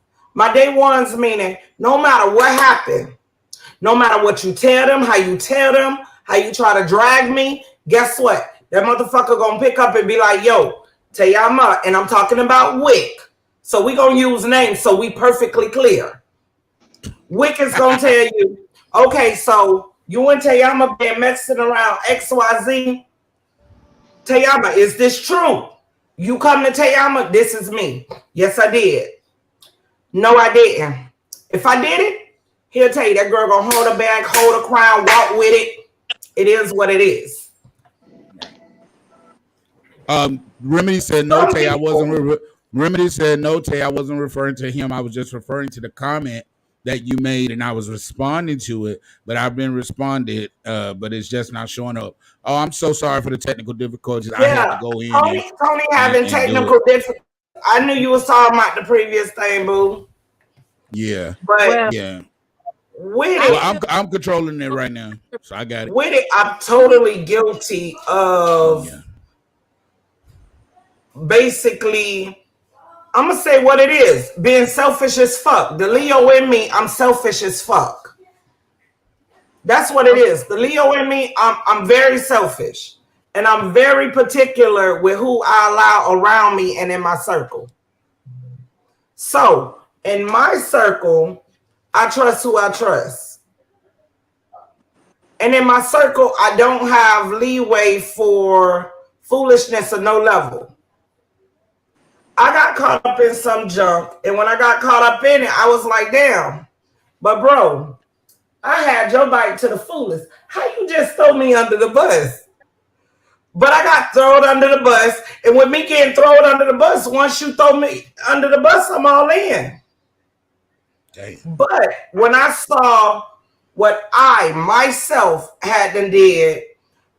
meaning no matter what happened, no matter what you tell them, how you try to drag me, guess what? That motherfucker gonna pick up and be like, yo, Te-Amo, and I'm talking about Wick. So we gonna use names so we perfectly clear. Wick is gonna tell you, okay, so you and Te-Amo been messing around XYZ. Te-Amo, is this true? You come to Te-Amo, this is me. Yes, I did. No, I didn't. If I did it, he'll tell you that girl gonna hold a bag, hold a crown, walk with it. It is what it is. Remedy said no, Tay. I wasn't. Remedy said no, Tay. I wasn't referring to him. I was just referring to the comment that you made, and I was responding to it. But I've been responded, but it's just not showing up. Oh, I'm so sorry for the technical difficulties. I had to go in. Tony having technical difficulties. I knew you was talking about the previous thing, boo. Yeah, but yeah. With well, I'm controlling it right now, so I got it. With it, I'm totally guilty of basically. I'm gonna say what it is: being selfish as fuck. The Leo in me, I'm selfish as fuck. That's what it is. The Leo in me, I'm very selfish, And I'm very particular with who I allow around me and in my circle. So in my circle, I trust who I trust. And in my circle, I don't have leeway for foolishness of no level. I got caught up in some junk, and when I got caught up in it, I was like, damn. But bro, I had your bite to the fullest. How you just throw me under the bus? But I got thrown under the bus, and with me getting thrown under the bus, once you throw me under the bus, I'm all in. Damn. But when I saw what I myself had done did,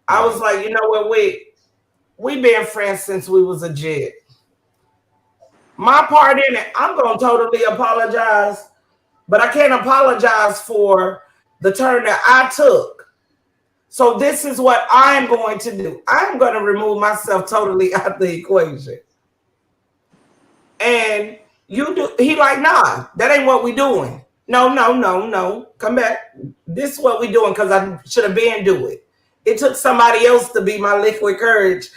I was like, you know what, we been friends since we was a jit. My part in it, I'm gonna totally apologize, but I can't apologize for the turn that I took. So this is what I'm going to do. I'm going to remove myself totally out of the equation. And you do, he like, nah, that ain't what we doing. No. Come back. This is what we doing because I should have been do it. It took somebody else to be my liquid courage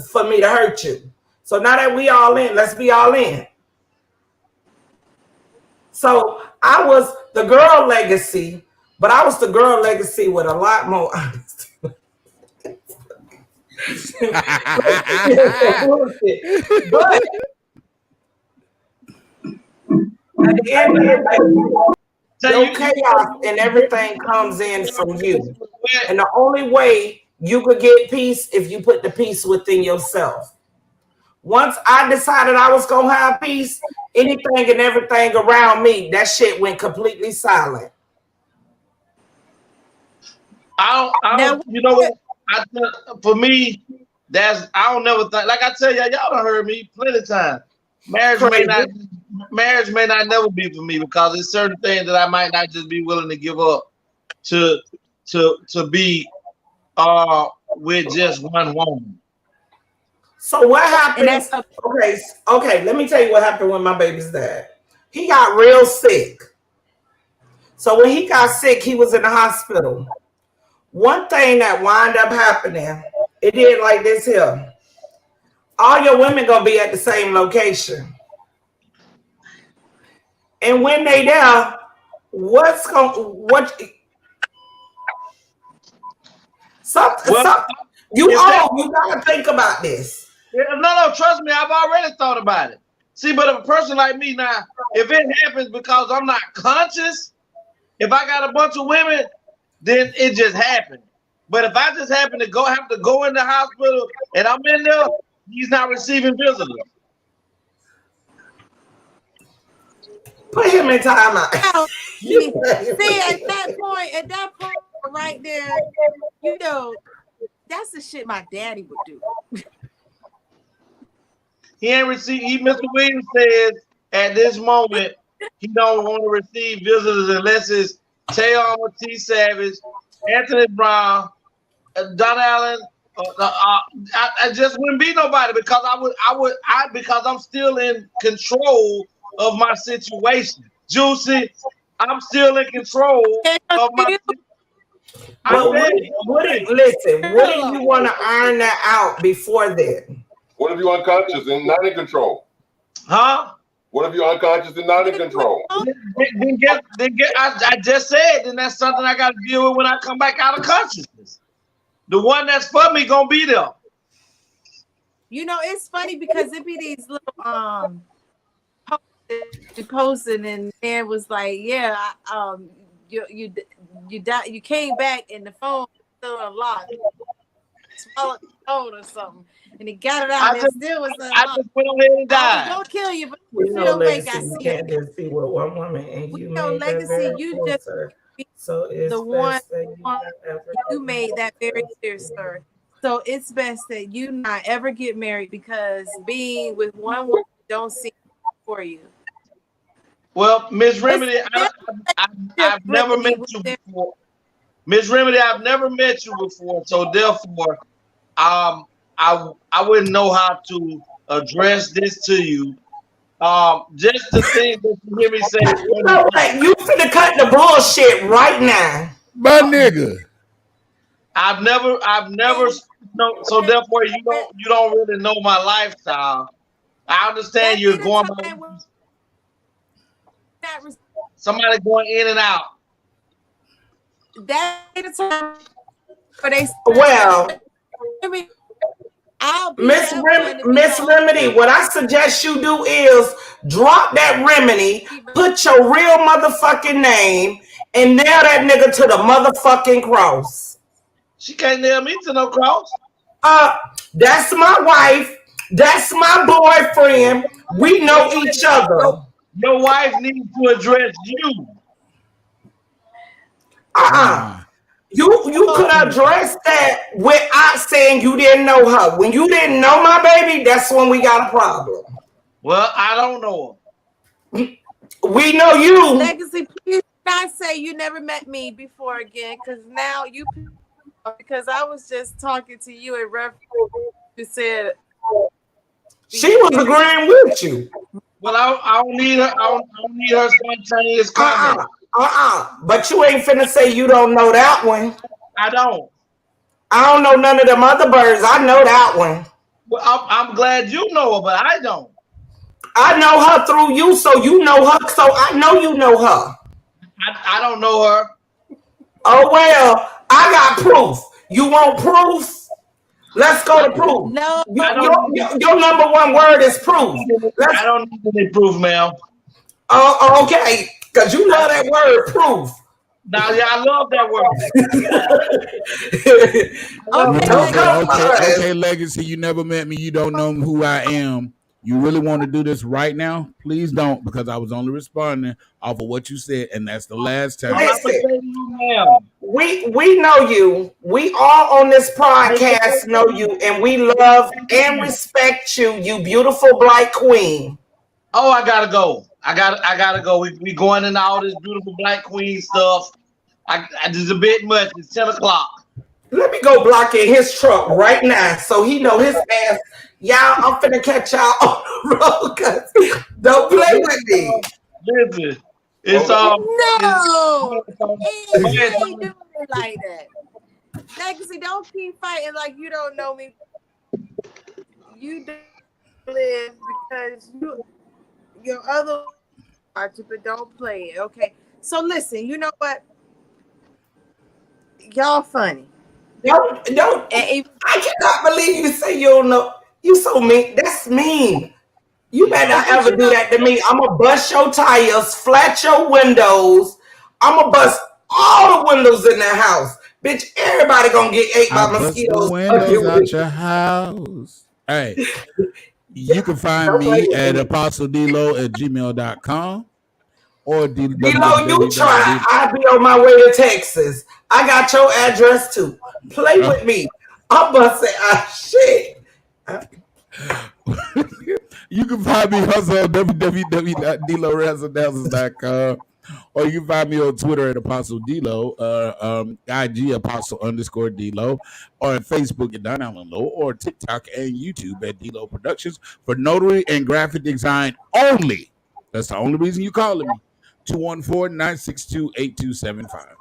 for me to hurt you. So now that we all in, let's be all in. So I was the girl legacy, but I was the girl legacy with a lot more honesty. But at the end of the day, your chaos and everything comes in from you. And the only way you could get peace if you put the peace within yourself. Once I decided I was going to have peace, anything and everything around me, that shit went completely silent. I don't you know what? For me, I don't never think, like I tell y'all done heard me plenty of times. Marriage may not never be for me because there's certain things that I might not just be willing to give up to be with just one woman. So what happened? Okay, let me tell you what happened when my baby's dad. He got real sick. So when he got sick, he was in the hospital. One thing that wound up happening, it did like this here. All your women gonna be at the same location. And when they there, you gotta think about this. No, trust me, I've already thought about it. See, but a person like me now, if it happens because I'm not conscious, if I got a bunch of women, then it just happened. But if I just happen to have to go in the hospital and I'm in there, he's not receiving visitors. Put him in timeout. See, at that point right there, you know, that's the shit my daddy would do. He ain't received. Mr. Williams says at this moment he don't want to receive visitors unless it's Tay Armour, T. Savage, Anthony Brown, Don Allen. I just wouldn't be nobody because because I'm still in control of my situation. Juicy, I'm still in control of my. Listen, wouldn't you want to iron that out before then? What if you're unconscious and not in control? Huh? What if you're unconscious and not in control? I just said, then that's something I got to deal with when I come back out of consciousness. The one that's for me gonna be there. You know, it's funny because it be these little posting and man was like, yeah, you came back and the phone was still unlocked. Swallowed the phone or something. And he got it out and it still was unlocked. I just went ahead and died. Don't kill you, but We you know don't make legacy. I You see can't just be with one woman and you know made legacy. that very You clear, just sir. So it's the one best that you not ever you made that very clear, sir. So it's best that you not ever get married because being with one woman don't seem for you. Well, Miss Remedy, I've never met you before. Miss Remedy, I've never met you before, so therefore, I wouldn't know how to address this to you. Just the thing that you hear me say. You know what? You finna cut the bullshit right now. My nigga. I've never no. So therefore, you don't really know my lifestyle. I understand you're going by somebody going in and out. That the time where they Miss Remedy, what I suggest you do is drop that Remedy, put your real motherfucking name, and nail that nigga to the motherfucking cross. She can't nail me to no cross. That's my wife. That's my boyfriend. We know each other. Your wife needs to address you. You could address that without saying you didn't know her. When you didn't know my baby, that's when we got a problem. Well, I don't know her. We know you. Legacy, please not say you never met me before again, because now because I was just talking to you and reference you said she was agreeing with you. Well, I don't need her. I don't need her spontaneous comment. But you ain't finna say you don't know that one. I don't. I don't know none of them other birds. I know that one. Well, I'm glad you know her, but I don't. I know her through you, so you know her. So I know you know her. I don't know her. Oh well, I got proof. You want proof? Let's go to proof. No, your number one word is proof. I don't need any proof, ma'am. Okay, because you love that word, proof. Now, yeah, I love that word. Okay, Legacy, you never met me. You don't know who I am. You really want to do this right now? Please don't, because I was only responding off of what you said, and that's the last time. We know you. We all on this podcast know you, and we love and respect you, you beautiful black queen. Oh, I gotta go. I gotta go. We going into all this beautiful black queen stuff. It's a bit much. It's 10 o'clock. Let me go block in his truck right now so he know his ass. Y'all, I'm finna catch y'all on the road, cause don't play with me. Listen, it's No, he ain't doing it like that. Legacy, don't keep fighting like you don't know me. You don't live because your other watch, but don't play it. Okay. So listen, you know what? Y'all funny. Don't. I cannot believe you say you don't know. You so mean. That's mean. You better not ever do that to me. I'm going to bust your tires, flat your windows. I'm going to bust all the windows in the house. Bitch, everybody going to get ate by mosquitoes. Windows out your house. Hey, you can find me at apostledelo@gmail.com or D-Lo, you try. I'll be on my way to Texas. I got your address too. Play with me. I'm going to say, shit. You can find me also on www.deloresidentials.com, or you can find me on Twitter at Apostle Delo, IG Apostle_Delo, or on Facebook at Don Allen Low, or TikTok and YouTube at Delo Productions for notary and graphic design only. That's the only reason you calling me. 214-962-8275.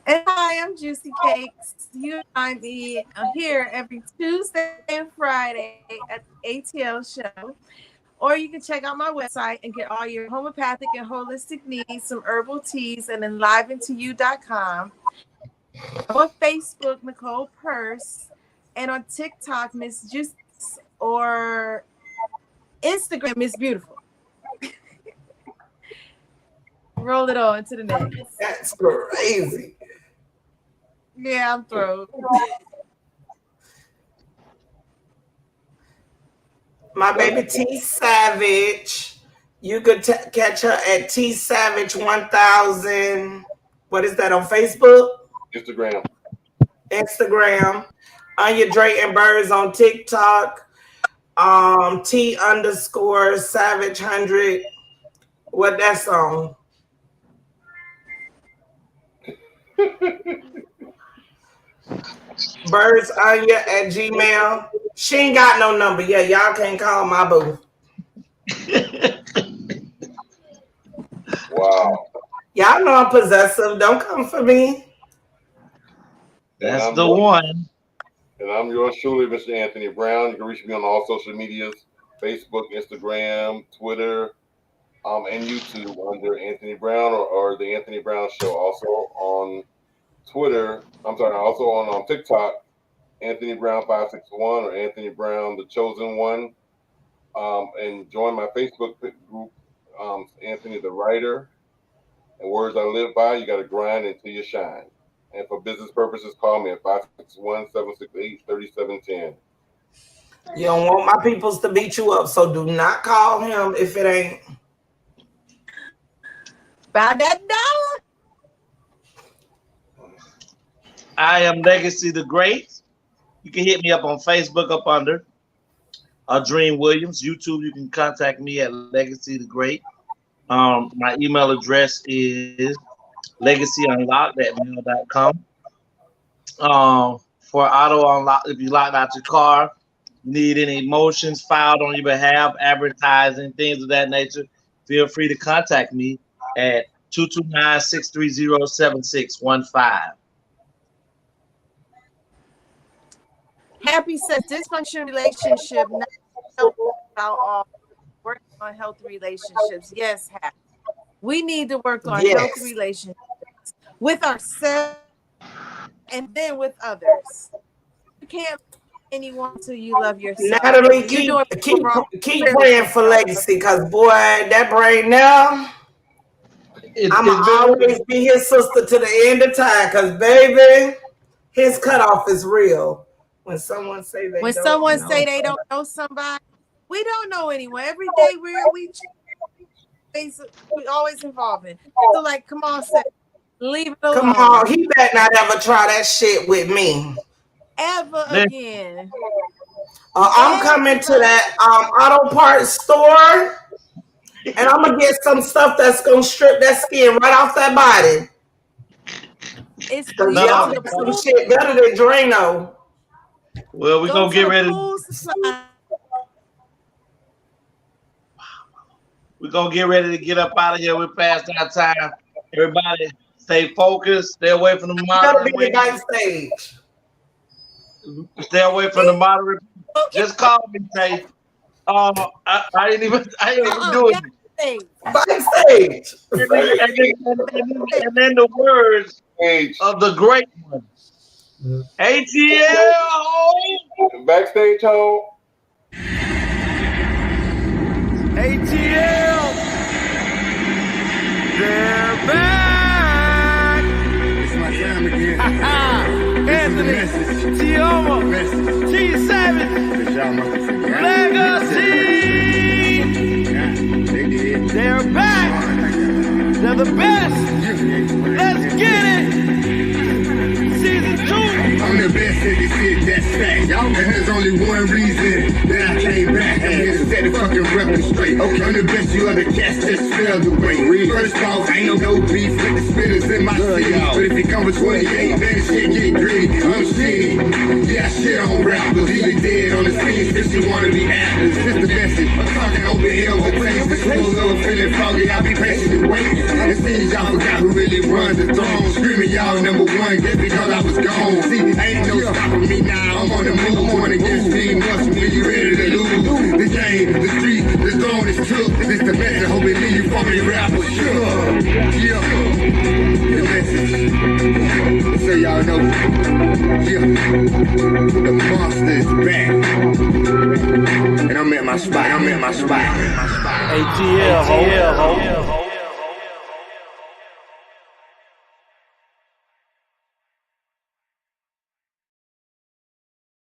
And hi, I'm Juicy Cakes. You find me here every Tuesday and Friday at the ATL show. Or you can check out my website and get all your homeopathic and holistic needs, some herbal teas, and enliventoyou.com. I'm on Facebook, Nicole Purse, and on TikTok, Miss Juicy, or Instagram, Miss Beautiful. Roll it on to the next. That's crazy. Yeah, I'm through. My baby T Savage. You could catch her at T Savage 1000. What is that on Facebook? Instagram. Anya Drayton Birds on TikTok. T_Savage100. What that song? Birds Anya at Gmail. She ain't got no number. Yeah, y'all can't call my boo. Wow. Y'all know I'm possessive. Don't come for me. That's I'm the yours- one. And I'm yours truly, Mr. Anthony Brown. You can reach me on all social medias, Facebook, Instagram, Twitter, and YouTube under Anthony Brown or The Anthony Brown Show. Also on Twitter, also on TikTok, Anthony Brown 561 or Anthony Brown The Chosen One. And join my Facebook group, Anthony the Writer. And words I live by, you got to grind until you shine. And for business purposes, call me at 561-768-3710. You don't want my peoples to beat you up, so do not call him if it ain't about that dollar. I am Legacy the Great. You can hit me up on Facebook up under Dream Williams. YouTube, you can contact me at Legacy the Great. My email address is legacyunlocked@mail.com. For auto unlock, if you locked out your car, need any motions filed on your behalf, advertising, things of that nature, feel free to contact me at 229-630-7615. Happy says dysfunctional relationship, not about working on healthy relationships. Yes, happy. We need to work on healthy relationships with ourselves and then with others. You can't love anyone until you love yourself. Natalie, keep praying for Legacy, because boy, that brain now, I'ma always be his sister to the end of time, because baby, his cutoff is real. When someone say they don't know somebody, we don't know anyone. Every day we always involving. So like, come on, say, leave it alone. Come on, he better not ever try that shit with me. Ever again. I'm coming to that auto parts store, and I'm gonna get some stuff that's gonna strip that skin right off that body. It's some shit better than Drano. Well, we're gonna get ready. We're gonna get ready to get up out of here. We're past our time. Everybody, stay focused. Stay away from the moderate. Backstage. Stay away from the moderate. Just call me, Tay. I didn't even do it. Backstage. And then the words of the great one. ATL. Backstage hole. ATL. They're back. It's my time again. Anthony, Tioma, T7, Legacy. They're back. They're the best. Let's get it. Season 2. I'm the best at this shit, that's fact. And there's only one reason that I came back. I'm here to set the fucking record straight. Okay, I'm the best you ever cast, just failed away. First off, ain't no beef with the spinners in my city. But if it comes with 28, then the shit get gritty. I'm shitty. Yeah, I shit on rappers. Even dead on the scene, since you wanna be actors. Just the message. I'm talking over here with things that schools over feeling foggy. I'll be patiently waiting. It seems y'all forgot who really runs the throne. Screaming y'all number one just because I was gone. See, ain't no stopping me now. I'm on the move. Going against me. Once when you ready to lose. The game, the street, the throne is took. This the message. Hope it leave you funky rappers. Sure. Yeah. The message. So y'all know. Yeah. The monster is back. And I'm at my spot. ATL, ho.